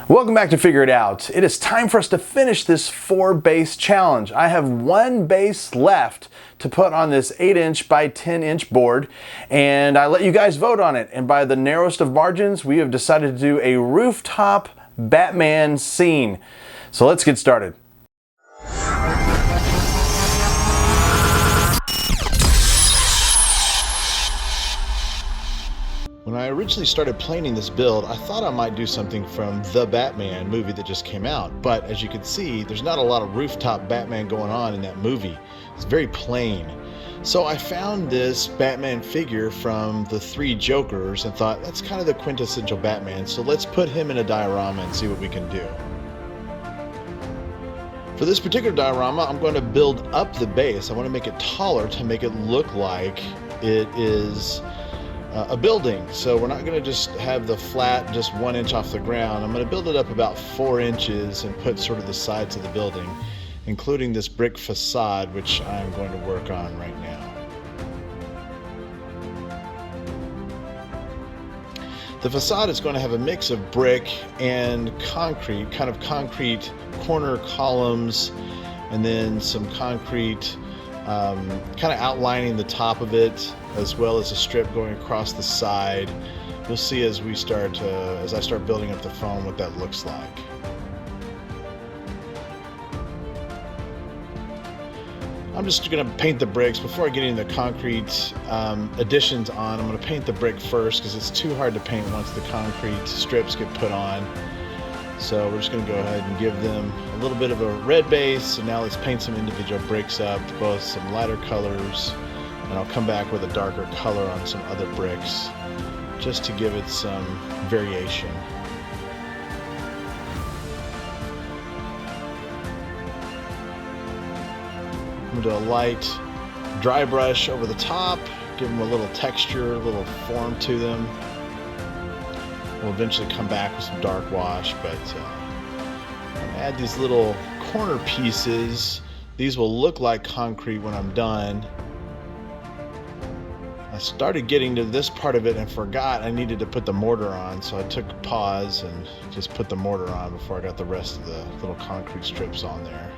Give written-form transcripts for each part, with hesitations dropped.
Welcome back to Figure It Out. It is time for us to finish this 4-base challenge. I have one base left to put on this 8-inch by 10-inch board, and I let you guys vote on it. And by the narrowest of margins, we have decided to do a rooftop Batman scene. So let's get started. When I originally started planning this build, I thought I might do something from the Batman movie that just came out. But as you can see, there's not a lot of rooftop Batman going on in that movie. It's very plain. So I found this Batman figure from the Three Jokers and thought that's kind of the quintessential Batman. So let's put him in a diorama and see what we can do. For this particular diorama, I'm going to build up the base. I want to make it taller to make it look like it is a building. So we're not going to just have the flat just 1 inch off the ground. I'm going to build it up about 4 inches and put sort of the sides of the building, including this brick facade, which I'm going to work on right now. The facade is going to have a mix of brick and concrete, kind of concrete corner columns, and then some concrete kind of outlining the top of it, as well as a strip going across the side. You'll see as I start building up the foam what that looks like. I'm just going to paint the bricks before I get into the concrete additions on. I'm going to paint the brick first because it's too hard to paint once the concrete strips get put on. So we're just going to go ahead and give them a little bit of a red base. And now let's paint some individual bricks up, both some lighter colors, and I'll come back with a darker color on some other bricks just to give it some variation. I'm going to do a light dry brush over the top, give them a little texture, a little form to them. We'll eventually come back with some dark wash, but I'm going to add these little corner pieces. These will look like concrete when I'm done. I started getting to this part of it and forgot I needed to put the mortar on, so I took a pause and just put the mortar on before I got the rest of the little concrete strips on there.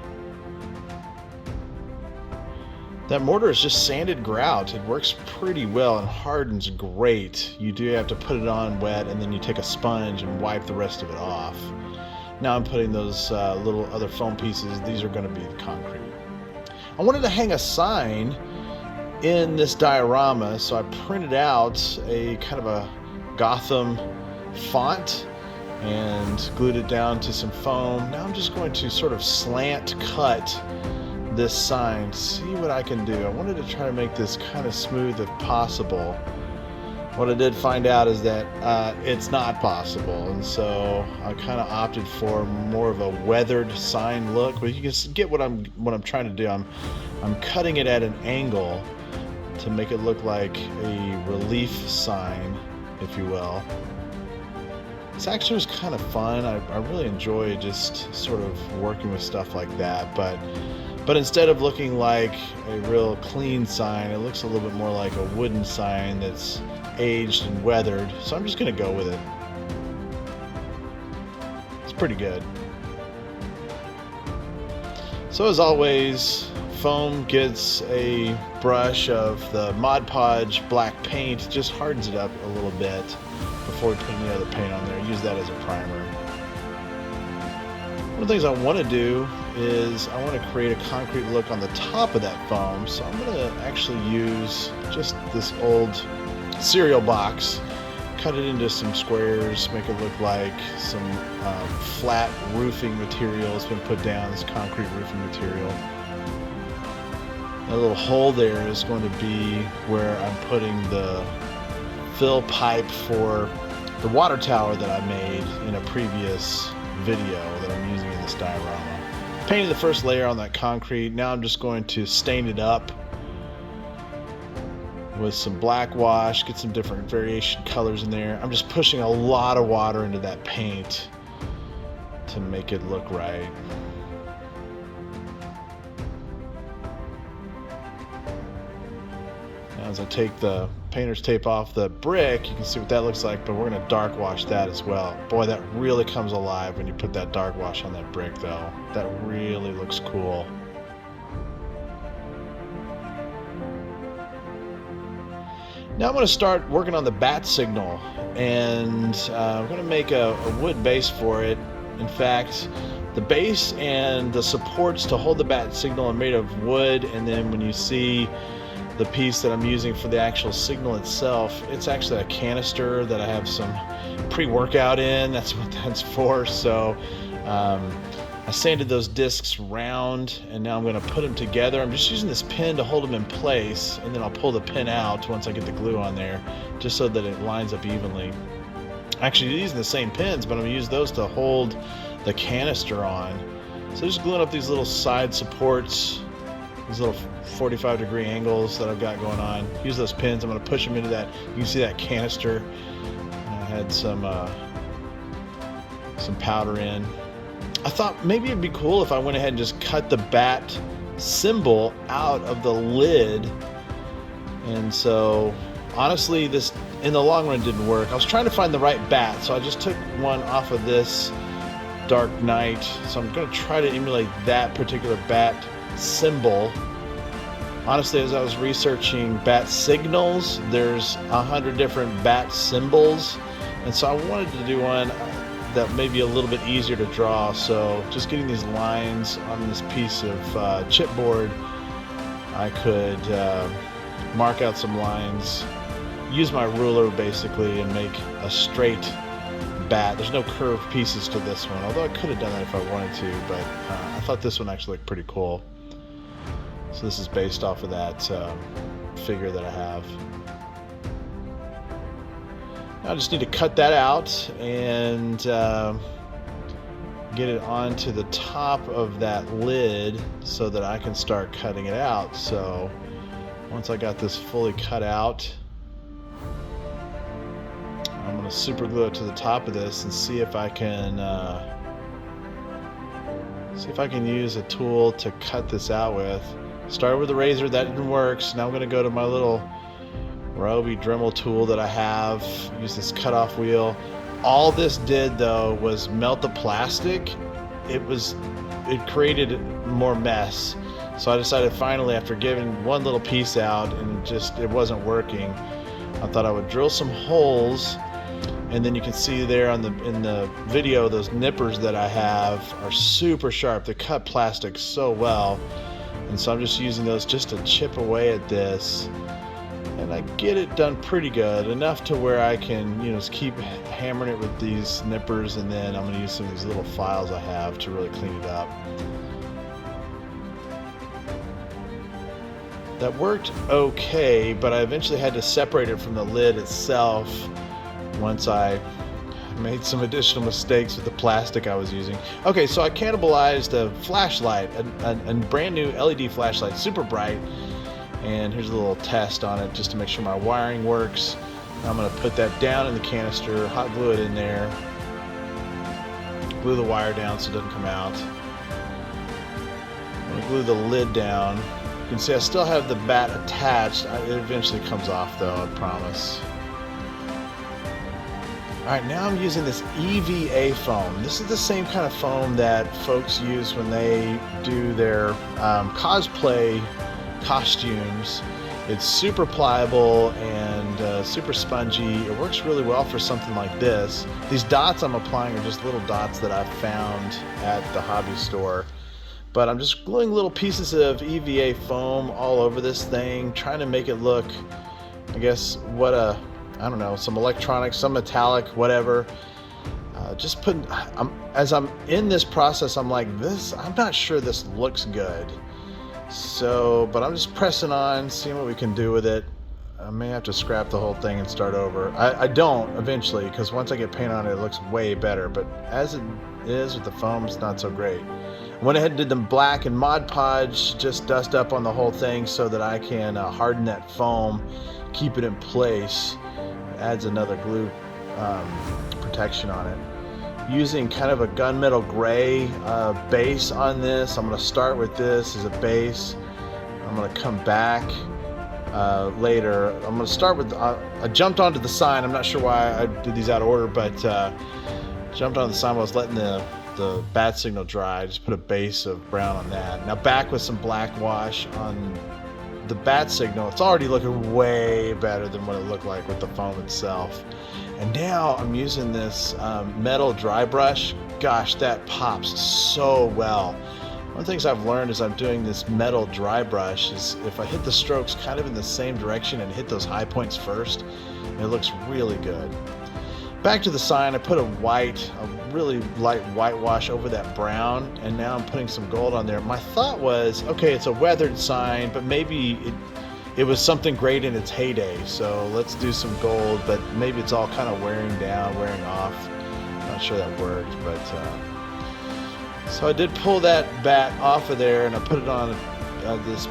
That mortar is just sanded grout. It works pretty well and hardens great. You do have to put it on wet, and then you take a sponge and wipe the rest of it off. Now I'm putting those little other foam pieces. These are going to be the concrete. I wanted to hang a sign in this diorama, so I printed out a kind of a Gotham font and glued it down to some foam. Now I'm just going to sort of slant cut this sign, see what I can do. I wanted to try to make this kind of smooth if possible. What I did find out is that it's not possible, and so I kind of opted for more of a weathered sign look. But you can get what I'm trying to do. I'm cutting it at an angle to make it look like a relief sign, if you will. This actually was kind of fun. I really enjoy just sort of working with stuff like that, but instead of looking like a real clean sign, it looks a little bit more like a wooden sign that's aged and weathered. So I'm just going to go with it. It's pretty good. So as always, foam gets a brush of the Mod Podge black paint, just hardens it up a little bit before we put any other paint on there. Use that as a primer. One of the things I want to do is I want to create a concrete look on the top of that foam, so I'm going to actually use just this old cereal box, cut it into some squares, make it look like some flat roofing material has been put down, this concrete roofing material. That little hole there is going to be where I'm putting the fill pipe for the water tower that I made in a previous video that I'm using in this diorama. Painted the first layer on that concrete. Now I'm just going to stain it up with some black wash, get some different variation colors in there. I'm just pushing a lot of water into that paint to make it look right. Now as I take the painter's tape off the brick, you can see what that looks like, but we're going to dark wash that as well. Boy, that really comes alive when you put that dark wash on that brick, though. That really looks cool. Now I'm going to start working on the bat signal, and I'm going to make a wood base for it. In fact, the base and the supports to hold the bat signal are made of wood, and then when you see the piece that I'm using for the actual signal itself, it's actually a canister that I have some pre-workout in. That's what that's for. So I sanded those discs round, and now I'm going to put them together. I'm just using this pin to hold them in place, and then I'll pull the pin out once I get the glue on there, just so that it lines up evenly. Actually, using the same pins, but I'm going to use those to hold the canister on. So just gluing up these little side supports, these little 45-degree angles that I've got going on. Use those pins. I'm going to push them into that. You can see that canister. I had some powder in. I thought maybe it'd be cool if I went ahead and just cut the bat symbol out of the lid. And so, honestly, this in the long run didn't work. I was trying to find the right bat, so I just took one off of this Dark Knight. So I'm going to try to emulate that particular bat symbol. Honestly, as I was researching bat signals, there's 100 different bat symbols, and so I wanted to do one that may be a little bit easier to draw. So just getting these lines on this piece of chipboard, I could mark out some lines, use my ruler basically, and make a straight bat. There's no curved pieces to this one, although I could have done that if I wanted to, but I thought this one actually looked pretty cool. So this is based off of that figure that I have. Now I just need to cut that out and get it onto the top of that lid so that I can start cutting it out. So once I got this fully cut out, I'm going to super glue it to the top of this and see if I can use a tool to cut this out with. Started with a razor, that didn't work, so now I'm going to go to my little Ryobi Dremel tool that I have. Use this cutoff wheel. All this did though was melt the plastic. It created more mess. So I decided finally, after giving one little piece out and it wasn't working, I thought I would drill some holes, and then you can see there in the video, those nippers that I have are super sharp. They cut plastic so well, and so I'm just using those just to chip away at this. And I get it done pretty good, enough to where I can, just keep hammering it with these nippers, and then I'm going to use some of these little files I have to really clean it up. That worked okay, but I eventually had to separate it from the lid itself once I made some additional mistakes with the plastic I was using. Okay, so I cannibalized a flashlight, a brand new LED flashlight, super bright. And here's a little test on it just to make sure my wiring works. I'm going to put that down in the canister, hot glue it in there, glue the wire down so it doesn't come out. I'm going to glue the lid down. You can see I still have the bat attached. It eventually comes off though, I promise. Alright, now I'm using this EVA foam. This is the same kind of foam that folks use when they do their cosplay costumes. It's super pliable and super spongy. It works really well for something like this. These dots I'm applying are just little dots that I found at the hobby store. But I'm just gluing little pieces of EVA foam all over this thing, trying to make it look, I guess, I don't know, some electronics, some metallic, whatever. As I'm in this process, I'm like, I'm not sure this looks good. So, but I'm just pressing on, seeing what we can do with it. I may have to scrap the whole thing and start over. I don't eventually, because once I get paint on it, it looks way better. But as it is with the foam, it's not so great. I went ahead and did the black and Mod Podge, just dust up on the whole thing so that I can harden that foam, keep it in place. It adds another glue protection on it. Using kind of a gunmetal gray base on this. I'm going to start with this as a base. I'm going to come back later. I'm going to start with, I jumped onto the sign. I'm not sure why I did these out of order, but jumped on the sign while I was letting the bat signal dry. I just put a base of brown on that. Now back with some black wash on the bat signal. It's already looking way better than what it looked like with the foam itself. And now I'm using this metal dry brush. Gosh, that pops so well. One of the things I've learned as I'm doing this metal dry brush is if I hit the strokes kind of in the same direction and hit those high points first, it looks really good. Back to the sign, I put a really light whitewash over that brown, and now I'm putting some gold on there. My thought was, okay, it's a weathered sign, but maybe it was something great in its heyday, so let's do some gold, but maybe it's all kind of wearing down, wearing off. I'm not sure that worked, but so I did pull that bat off of there, and I put it on this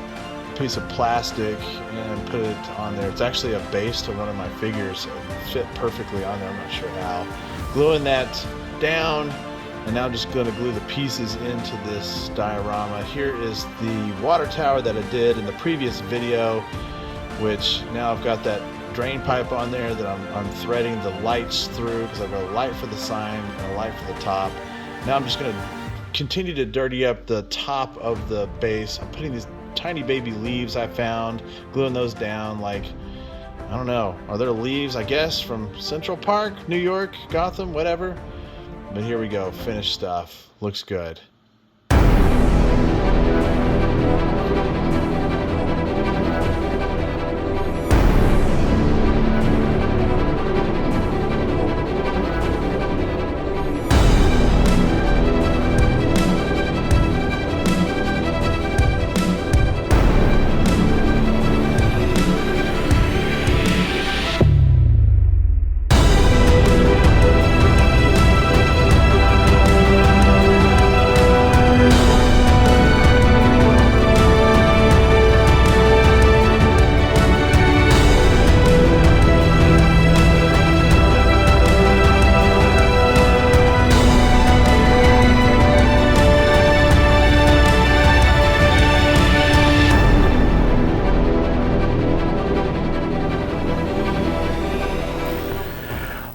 piece of plastic and put it on there. It's actually a base to one of my figures, so it fit perfectly on there. I'm not sure how. Gluing that down, and now I'm just going to glue the pieces into this diorama. Here is the water tower that I did in the previous video, which now I've got that drain pipe on there that I'm threading the lights through, because I've got a light for the sign and a light for the top. Now I'm just going to continue to dirty up the top of the base. I'm putting these tiny baby leaves I found, gluing those down like, I don't know, are there leaves, I guess, from Central Park, New York, Gotham, whatever. But here we go, finished stuff. Looks good.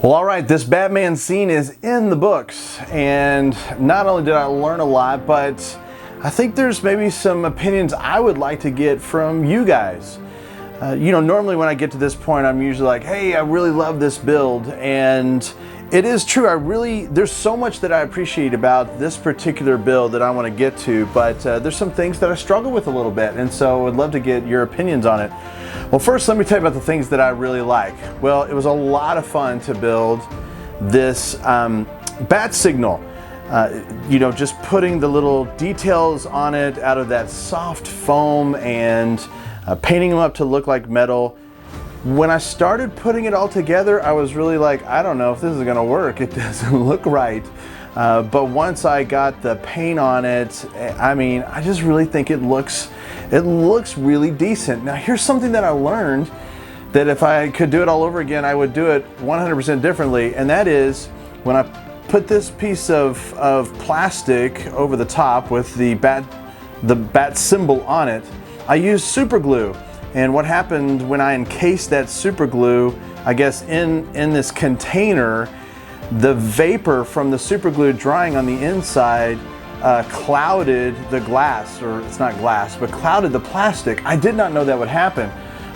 Well, all right, this Batman scene is in the books, and not only did I learn a lot, but I think there's maybe some opinions I would like to get from you guys. You know, normally when I get to this point, I'm usually like, hey, I really love this build, and it is true. There's so much that I appreciate about this particular build that I want to get to, but there's some things that I struggle with a little bit, and so I would love to get your opinions on it. Well, first, let me tell you about the things that I really like. Well, it was a lot of fun to build this bat signal. You know, just putting the little details on it out of that soft foam and painting them up to look like metal. When I started putting it all together, I was really like, I don't know if this is gonna work. It doesn't look right. But once I got the paint on it, I mean, I just really think it looks really decent. Now, here's something that I learned that if I could do it all over again, I would do it 100% differently, and that is when I put this piece of plastic over the top with the bat symbol on it, I used super glue. And what happened when I encased that super glue, I guess in this container, the vapor from the super glue drying on the inside clouded the glass, or it's not glass, but clouded the plastic. I did not know that would happen.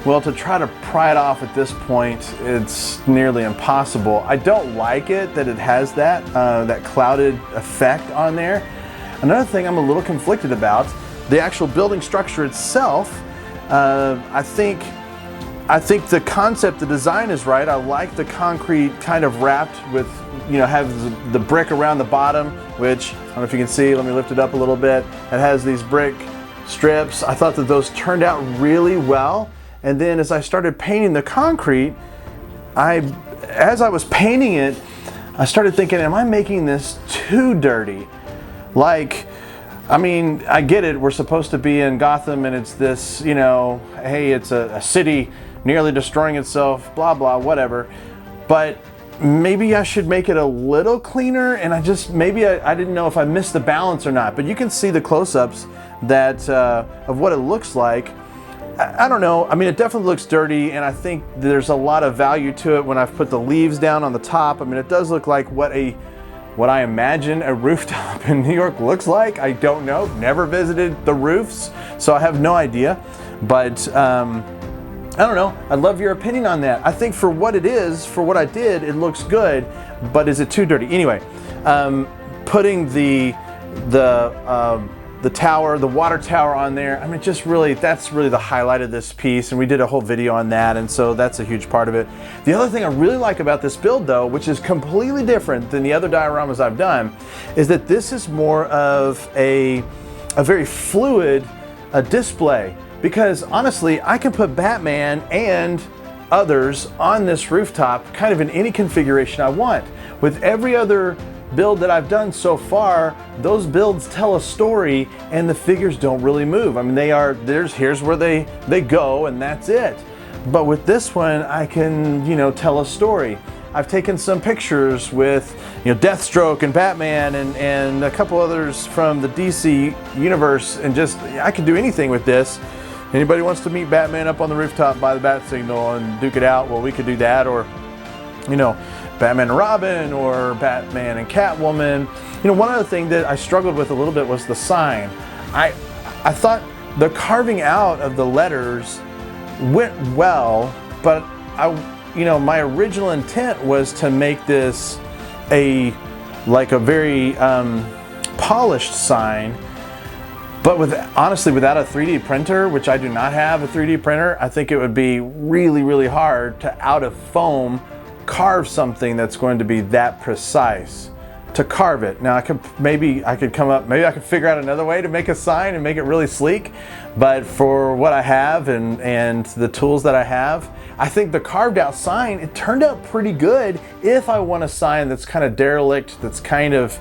Well, to try to pry it off at this point, it's nearly impossible. I don't like it that it has that clouded effect on there. Another thing I'm a little conflicted about, the actual building structure itself. I think the concept, the design is right. I like the concrete kind of wrapped with, you know, have the brick around the bottom, which, I don't know if you can see, let me lift it up a little bit. It has these brick strips. I thought that those turned out really well. And then as I started painting the concrete, as I was painting it, I started thinking, am I making this too dirty? Like, I mean, I get it, we're supposed to be in Gotham and it's this, you know, hey, it's a city nearly destroying itself, blah, blah, whatever. But maybe I should make it a little cleaner, and I didn't know if I missed the balance or not. But you can see the close-ups that of what it looks like. I don't know. I mean, it definitely looks dirty, and I think there's a lot of value to it when I've put the leaves down on the top. I mean, it does look like what I imagine a rooftop in New York looks like. I don't know. Never visited the roofs, so I have no idea. But I don't know. I'd love your opinion on that. I think for what it is, for what I did, it looks good, but is it too dirty? Anyway, putting the tower, the water tower on there, I mean, just really, that's really the highlight of this piece, and we did a whole video on that, and so that's a huge part of it. The other thing I really like about this build, though, which is completely different than the other dioramas I've done, is that this is more of a very fluid display. Because honestly, I can put Batman and others on this rooftop kind of in any configuration I want. With every other build that I've done so far, those builds tell a story and the figures don't really move. I mean, here's where they go and that's it. But with this one, I can, tell a story. I've taken some pictures with, Deathstroke and Batman and a couple others from the DC universe, and just, I can do anything with this. Anybody wants to meet Batman up on the rooftop by the bat signal and duke it out, well, we could do that. Or, Batman and Robin, or Batman and Catwoman. One other thing that I struggled with a little bit was the sign. I thought the carving out of the letters went well, but my original intent was to make this a very polished sign. But honestly, without a 3D printer, which I do not have a 3D printer, I think it would be really, really hard to, out of foam, carve something that's going to be that precise. To carve it. Now, maybe I could figure out another way to make a sign and make it really sleek. But for what I have and the tools that I have, I think the carved out sign, it turned out pretty good if I want a sign that's kind of derelict, that's kind of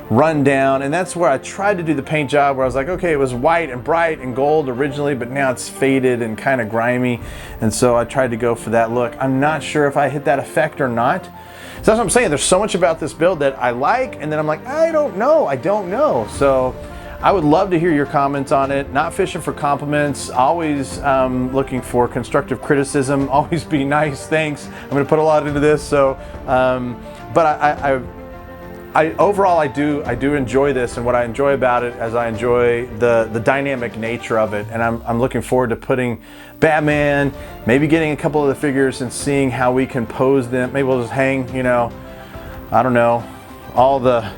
run down. And that's where I tried to do the paint job, where I was like, okay, it was white and bright and gold originally, but now it's faded and kind of grimy. And so I tried to go for that look. I'm not sure if I hit that effect or not. So that's what I'm saying. There's so much about this build that I like, and then I'm like, I don't know. So I would love to hear your comments on it. Not fishing for compliments, always looking for constructive criticism, always be nice, thanks. I'm gonna put a lot into this, so, but overall I do enjoy this, and what I enjoy about it is I enjoy the dynamic nature of it, and I'm looking forward to putting Batman, maybe getting a couple of the figures and seeing how we can pose them. Maybe we'll just hang, I don't know, all the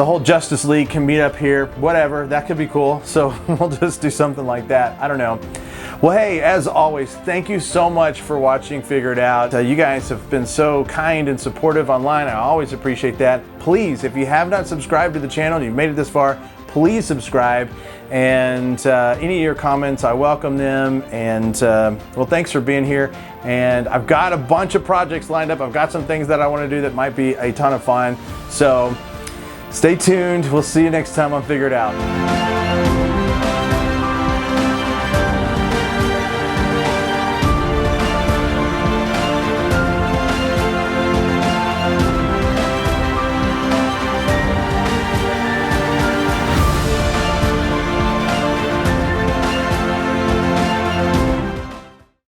whole Justice League can meet up here, whatever, that could be cool. So we'll just do something like that. I don't know. Well, hey, as always, thank you so much for watching Figure It Out. You guys have been so kind and supportive online. I always appreciate that. Please, if you have not subscribed to the channel and you've made it this far, please subscribe. And any of your comments, I welcome them. And well, thanks for being here. And I've got a bunch of projects lined up. I've got some things that I want to do that might be a ton of fun. So stay tuned. We'll see you next time on Figure It Out.